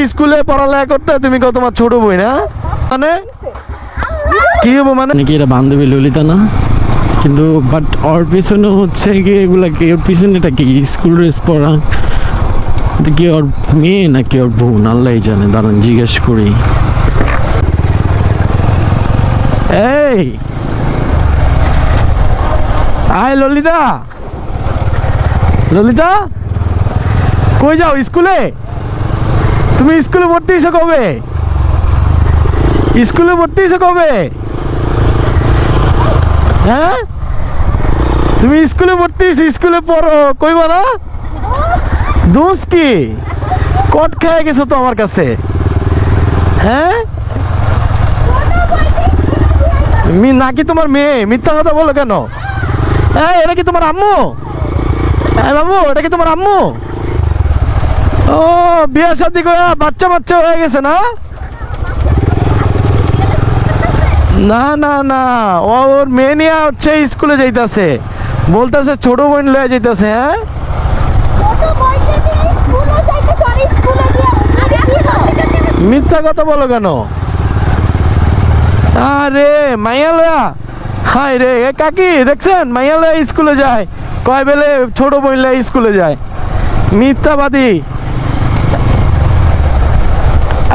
স্কুলে পড়ালেখা করতে তুমি কত তোমার ছোট বই না মানে কি হবো মানে নাকি এটা বান্ধবী ললিতা না কিন্তু বাট ওর পিছনে হচ্ছে কি এগুলা কি ওর পিছনেটা কি স্কুল ড্রেস পরা এটা কি ওর মেয়ে নাকি ওর বোন আল্লাহ জানে দাঁড়ান জিজ্ঞেস করি এই আয় ললিতা ললিতা কই যাও স্কুলে তুমি স্কুলে ভর্তি হয়েছো কবে স্কুলে ভর্তি হয়েছো কবে হ্যাঁ তুমি স্কুলে ভর্তি হয়েছো স্কুলে পড়ো কইবা না দোষ কি কট খেয়ে গেছো তো আমার কাছে হ্যাঁ নাকি তোমার মেয়ে মিথ্যা কথা বলো কেন হ্যাঁ এটা কি তোমার আম্মু হ্যাঁ বাবু এটা কি তোমার আম্মু ও বিয়ে শাদী করে বাচ্চা বাচ্চা হয়ে গেছে না না না না ওর মেয়ে নিয়ে হচ্ছে স্কুলে যাইতেছে বলতেছে ছোট বোন লয়ে যাইতেছে হ্যাঁ মিথ্যা কথা বলো কেন আরে মাইয়া লয়া হাই রে এ কাকি দেখছেন মাইয়া লয়া স্কুলে যায় কয় বেলে ছোট বোন লয়া স্কুলে যায় মিথ্যাবাদী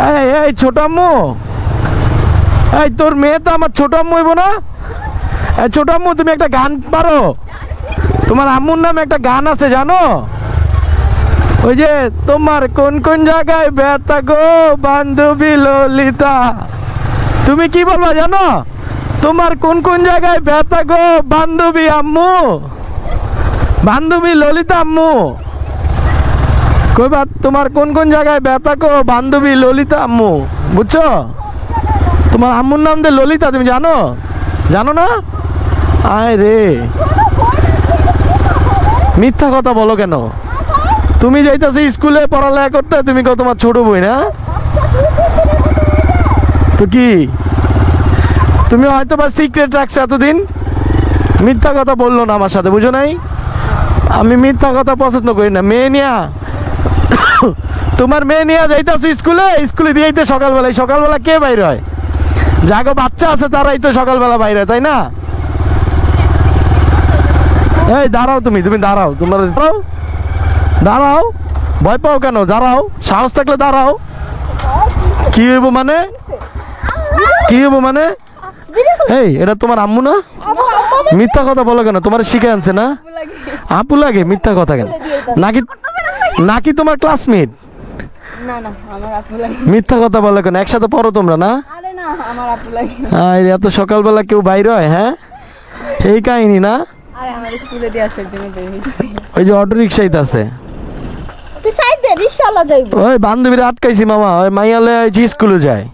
এই এই ছোট আম্মু এই তোর মেয়ে তো আমার ছোট আম্মু হইব না এই ছোট আম্মু তুমি একটা গান পারো তোমার আম্মুর নামে একটা গান আছে জানো ওই যে তোমার কোন কোন জায়গায় ব্যথা গো বান্ধবী ললিতা তুমি কি বলবা জানো তোমার কোন কোন জায়গায় ব্যথা গো বান্ধবী আম্মু বান্ধবী ললিতা আম্মু কইবা তোমার কোন কোন জায়গায় ব্যথা গো বান্ধবী ললিতা আম্মু বুঝছো তোমার আম্মুর নাম দে ললিতা তুমি জানো জানো না আয় রে মিথ্যা কথা বলো কেন তুমি যাইতেছো স্কুলে পড়ালেখা করতে তুমি কত তোমার ছোট বই না তো কি তুমি হয়তো বা সিক্রেট রাখছো এতদিন মিথ্যা কথা বললো না আমার সাথে বুঝো নাই আমি মিথ্যা কথা পছন্দ করি না মেয়ে নিয়া তোমার মেয়ে নিয়ে যাইতেছো স্কুলে স্কুলে দিয়েইতে সকালবেলা কে বাইর হয় যাগো বাচ্চা আছে তারাই তো সকালবেলা বাইরে তাই না এই দাঁড়াও তুমি দাঁড়াও তোমার দাঁড়াও ভয় পাও কেন দাঁড়াও সাহস থাকলে দাঁড়াও কি হইব মানে কি হইব মানে এই এটা তোমার আম্মু না মিথ্যা কথা বলো কেন তোমার শিখে আনছে না আপু লাগে মিথ্যা কথা কেন নাকি নাকি তোমার ক্লাসমেট না না আমার আপু লাগে মিথ্যা কথা বলো কেন একসাথে পড়ো তোমরা না আরে না আমার আপু লাগে এত সকালবেলা কেউ বাইরে হয় হ্যাঁ এই কাহিনী না আরে আমার স্কুলে দিয়ে আসার জন্য বের হইছি ওই যে অটো রিক্সাই আছে তুই সাইড দে রিকশাওয়ালা যাইবো ওই বান্ধবীরা আটকাইছি মামা ওই মাইয়ালে স্কুলে যায়